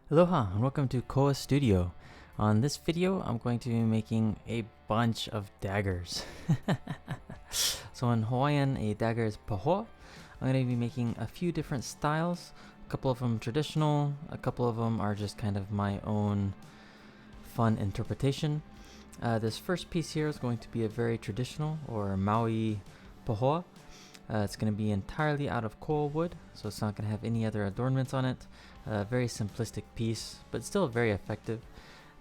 Aloha and welcome to Koa Studio. On this video, I'm going to be making a bunch of daggers. So in Hawaiian, a dagger is Pahoe. I'm going to be making a few different styles. A couple of them traditional, a couple of them are just kind of my own fun interpretation. This first piece here is going to be a very traditional or Maui Pahoe. It's going to be entirely out of koa wood, so it's not going to have any other adornments on it. Very simplistic piece, but still very effective.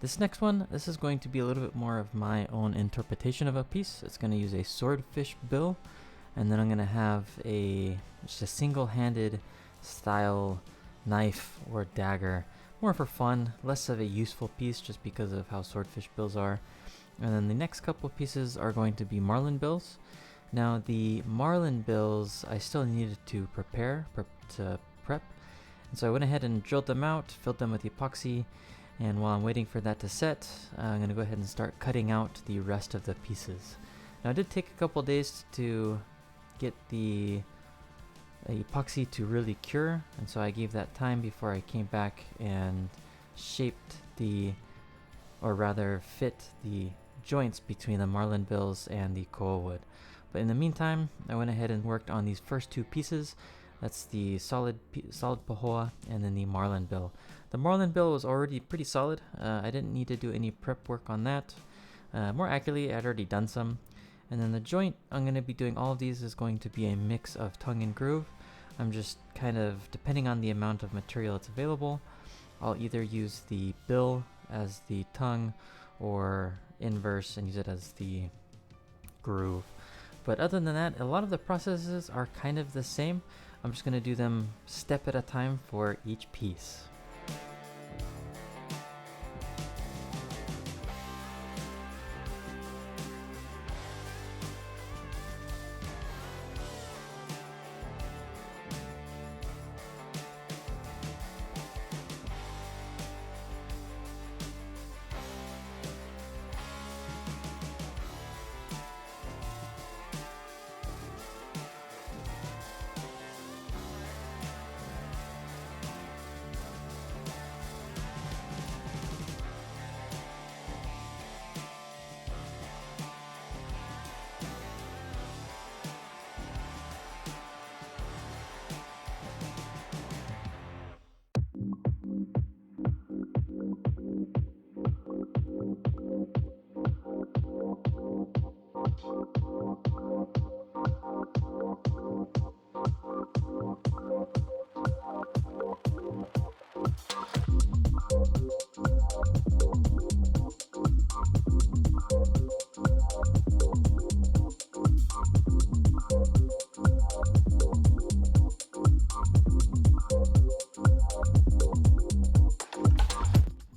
This next one, this is going to be a little bit more of my own interpretation of a piece. It's going to use a swordfish bill, and then I'm going to have just a single-handed style knife or dagger. More for fun, less of a useful piece just because of how swordfish bills are. And then the next couple of pieces are going to be Marlin bills. Now the Marlin bills I still needed to prep, and so I went ahead and drilled them out, filled them with epoxy, and while I'm waiting for that to set, I'm going to go ahead and start cutting out the rest of the pieces. Now it did take a couple days to get the epoxy to really cure, and so I gave that time before I came back and shaped fit the joints between the Marlin bills and the koa wood. But in the meantime, I went ahead and worked on these first two pieces. That's the solid Pahoe and then the Marlin bill. The Marlin bill was already pretty solid. I didn't need to do any prep work on that. More accurately, I'd already done some. And then the joint, I'm going to be doing all of these is going to be a mix of tongue and groove. I'm just kind of, depending on the amount of material that's available, I'll either use the bill as the tongue or inverse and use it as the groove. But other than that, a lot of the processes are kind of the same. I'm just going to do them step at a time for each piece.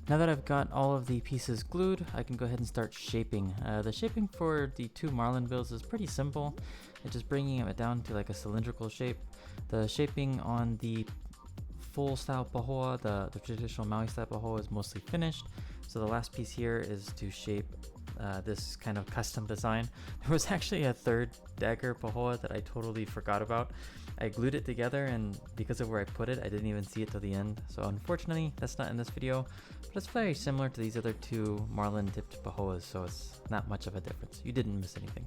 Now that I've got all of the pieces glued, I can go ahead and start shaping. The shaping for the two Marlin bills is pretty simple. It's just bringing it down to like a cylindrical shape. The shaping on the full style Pahoe, the traditional Maui style Pahoe, is mostly finished. So the last piece here is to shape this kind of custom design. There was actually a third dagger Pahoe that I totally forgot about. I glued it together, and because of where I put it, I didn't even see it till the end. So unfortunately, that's not in this video, but it's very similar to these other two Marlin tipped Pahoes, so it's not much of a difference. You didn't miss anything.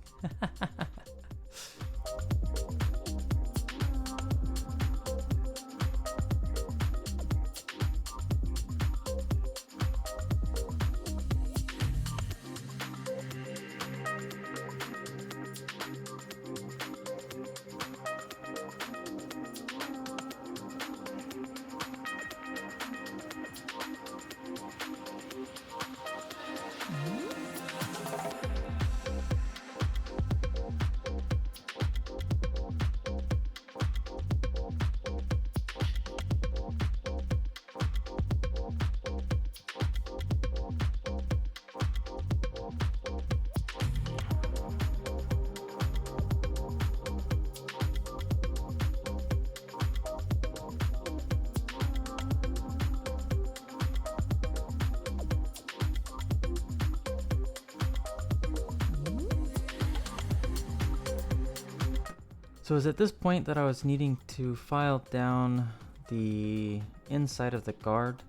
So it was at this point that I was needing to file down the inside of the guard.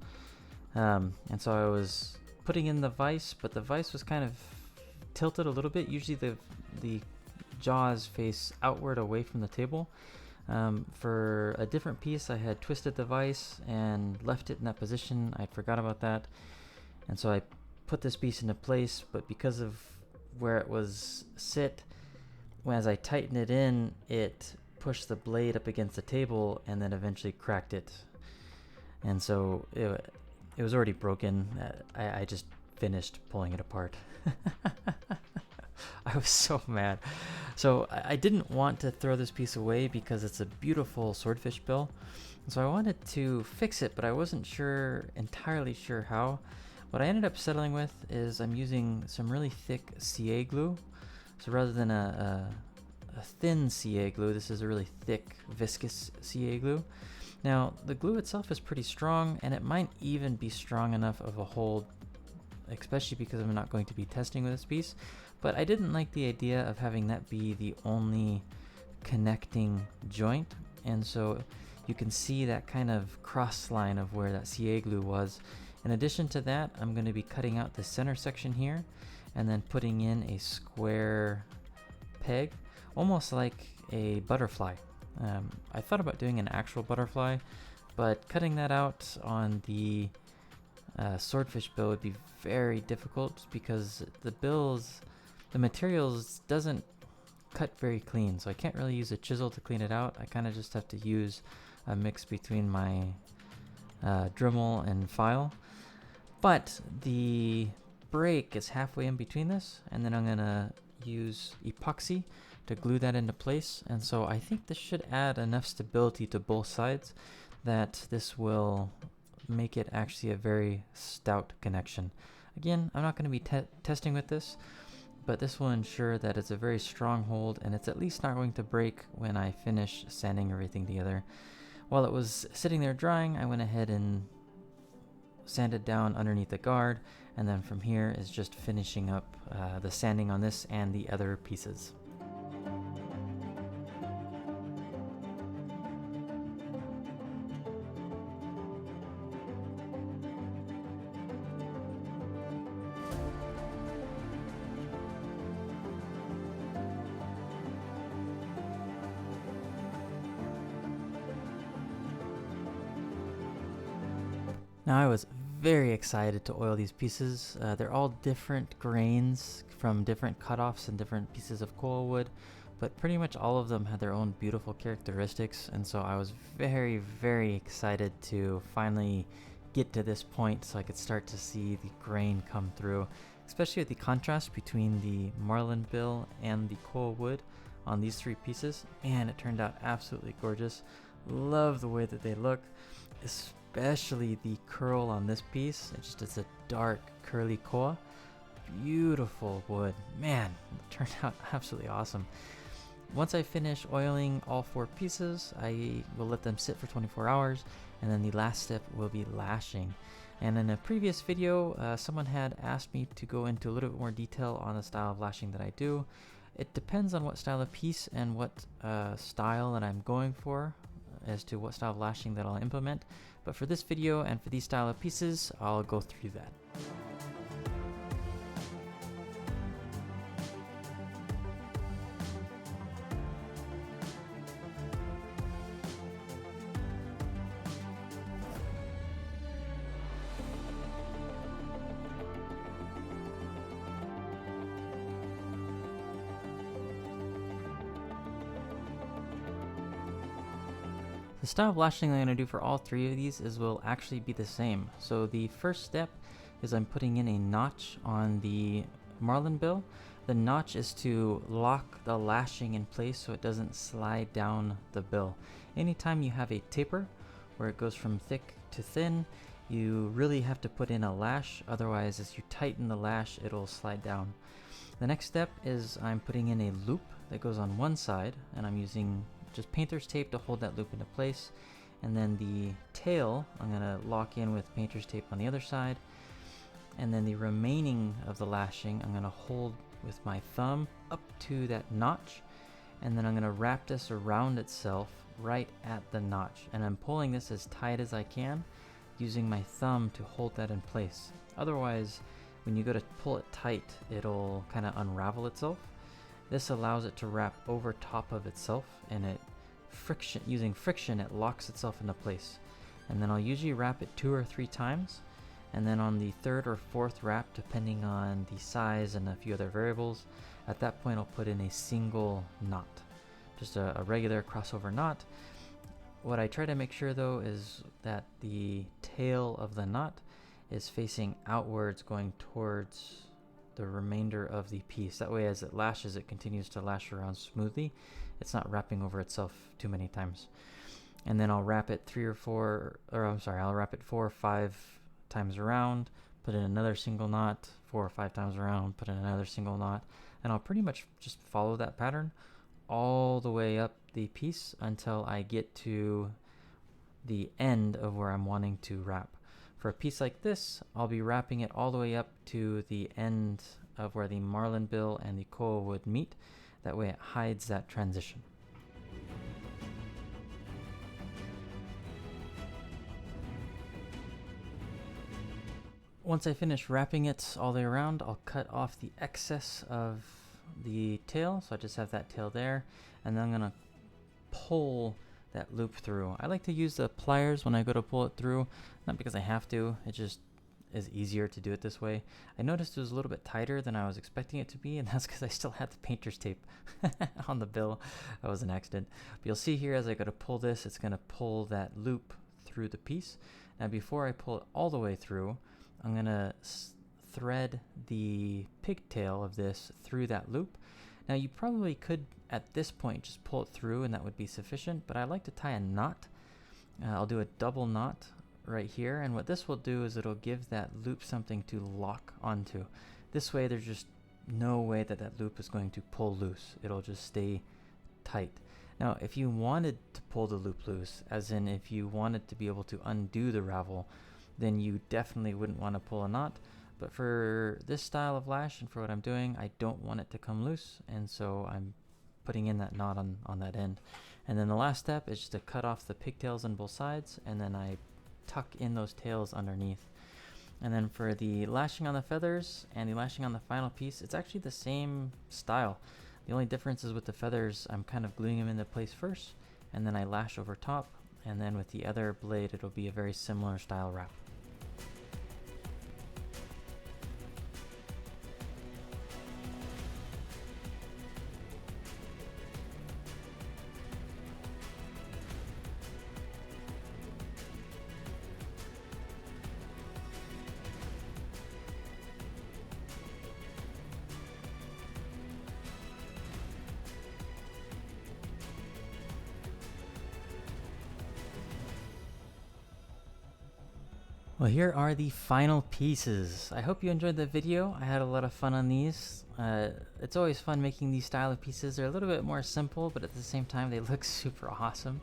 And so I was putting in the vise, but the vise was kind of tilted a little bit. Usually the jaws face outward away from the table. For a different piece, I had twisted the vise and left it in that position. I forgot about that, and so I put this piece into place, but because of where it was as I tightened it in, it pushed the blade up against the table and then eventually cracked it. And so it was already broken. I just finished pulling it apart. I was so mad. So I didn't want to throw this piece away because it's a beautiful swordfish bill. So I wanted to fix it, but I wasn't entirely sure how. What I ended up settling with is I'm using some really thick CA glue. So rather than a thin CA glue, this is a really thick, viscous CA glue. Now, the glue itself is pretty strong, and it might even be strong enough of a hold, especially because I'm not going to be testing with this piece. But I didn't like the idea of having that be the only connecting joint, and so you can see that kind of cross line of where that CA glue was. In addition to that, I'm going to be cutting out the center section here and then putting in a square peg, almost like a butterfly. I thought about doing an actual butterfly, but cutting that out on the swordfish bill would be very difficult because the materials doesn't cut very clean, so I can't really use a chisel to clean it out. I kind of just have to use a mix between my Dremel and file. But the break is halfway in between this, and then I'm gonna use epoxy to glue that into place. And so I think this should add enough stability to both sides that this will make it actually a very stout connection. Again, I'm not going to be testing with this, but this will ensure that it's a very strong hold and it's at least not going to break when I finish sanding everything together. While it was sitting there drying, I went ahead and sanded down underneath the guard, and then from here is just finishing up the sanding on this and the other pieces. Now I was very excited to oil these pieces. They're all different grains from different cutoffs and different pieces of coral wood, but pretty much all of them had their own beautiful characteristics, and so I was very, very excited to finally get to this point so I could start to see the grain come through, especially with the contrast between the Marlin bill and the coral wood on these three pieces. Man, it turned out absolutely gorgeous. Love the way that they look, especially the curl on this piece. It's a dark curly koa. Beautiful wood. Man, it turned out absolutely awesome. Once I finish oiling all four pieces, I will let them sit for 24 hours, and then the last step will be lashing. And in a previous video, someone had asked me to go into a little bit more detail on the style of lashing that I do. It depends on what style of piece and what style that I'm going for as to what style of lashing that I'll implement. But for this video and for these style of pieces, I'll go through that. The style of lashing I'm going to do for all three of these will actually be the same. So the first step is I'm putting in a notch on the Marlin bill. The notch is to lock the lashing in place so it doesn't slide down the bill. Anytime you have a taper where it goes from thick to thin, you really have to put in a lash, otherwise as you tighten the lash it'll slide down. The next step is I'm putting in a loop that goes on one side, and I'm using just painter's tape to hold that loop into place, and then the tail I'm going to lock in with painter's tape on the other side, and then the remaining of the lashing I'm going to hold with my thumb up to that notch, and then I'm going to wrap this around itself right at the notch, and I'm pulling this as tight as I can using my thumb to hold that in place. Otherwise, when you go to pull it tight, it'll kind of unravel itself. This allows it to wrap over top of itself, and using friction, it locks itself into place. And then I'll usually wrap it 2 or 3 times, and then on the 3rd or 4th wrap, depending on the size and a few other variables, at that point I'll put in a single knot, just a regular crossover knot. What I try to make sure though is that the tail of the knot is facing outwards, going towards the remainder of the piece. That way as it lashes, it continues to lash around smoothly. It's not wrapping over itself too many times. And then I'll wrap it 4 or 5 times around, put in another single knot, 4 or 5 times around, put in another single knot, and I'll pretty much just follow that pattern all the way up the piece until I get to the end of where I'm wanting to wrap. For a piece like this, I'll be wrapping it all the way up to the end of where the marlin bill and the koa would meet. That way it hides that transition. Once I finish wrapping it all the way around, I'll cut off the excess of the tail, so I just have that tail there, and then I'm going to pull that loop through. I like to use the pliers when I go to pull it through, not because I have to, it just is easier to do it this way. I noticed it was a little bit tighter than I was expecting it to be, and that's because I still had the painter's tape on the bill. That was an accident. But you'll see here as I go to pull this, it's going to pull that loop through the piece. Now before I pull it all the way through, I'm going to thread the pigtail of this through that loop. Now you probably could at this point just pull it through and that would be sufficient, but I like to tie a knot. I'll do a double knot right here, and what this will do is it'll give that loop something to lock onto. This way there's just no way that that loop is going to pull loose. It'll just stay tight. Now if you wanted to pull the loop loose, as in if you wanted to be able to undo the ravel, then you definitely wouldn't want to pull a knot. But for this style of lash and for what I'm doing, I don't want it to come loose, and so I'm putting in that knot on that end. And then the last step is just to cut off the pigtails on both sides, and then I tuck in those tails underneath. And then for the lashing on the feathers and the lashing on the final piece, it's actually the same style. The only difference is with the feathers, I'm kind of gluing them into place first, and then I lash over top, and then with the other blade, it'll be a very similar style wrap. Well, here are the final pieces. I hope you enjoyed the video. I had a lot of fun on these. It's always fun making these style of pieces. They're a little bit more simple, but at the same time they look super awesome.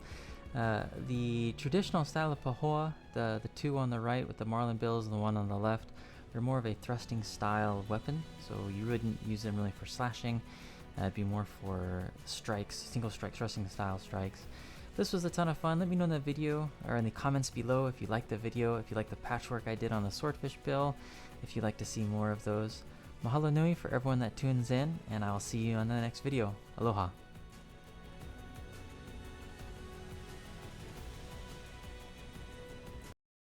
The traditional style of Pahoe, the two on the right with the marlin bills and the one on the left, they're more of a thrusting style weapon, so you wouldn't use them really for slashing. It'd be more for strikes, single strike thrusting style strikes. This was a ton of fun. Let me know in the video or in the comments below if you liked the video, if you like the patchwork I did on the swordfish bill, if you'd like to see more of those. Mahalo Nui for everyone that tunes in, and I'll see you on the next video. Aloha.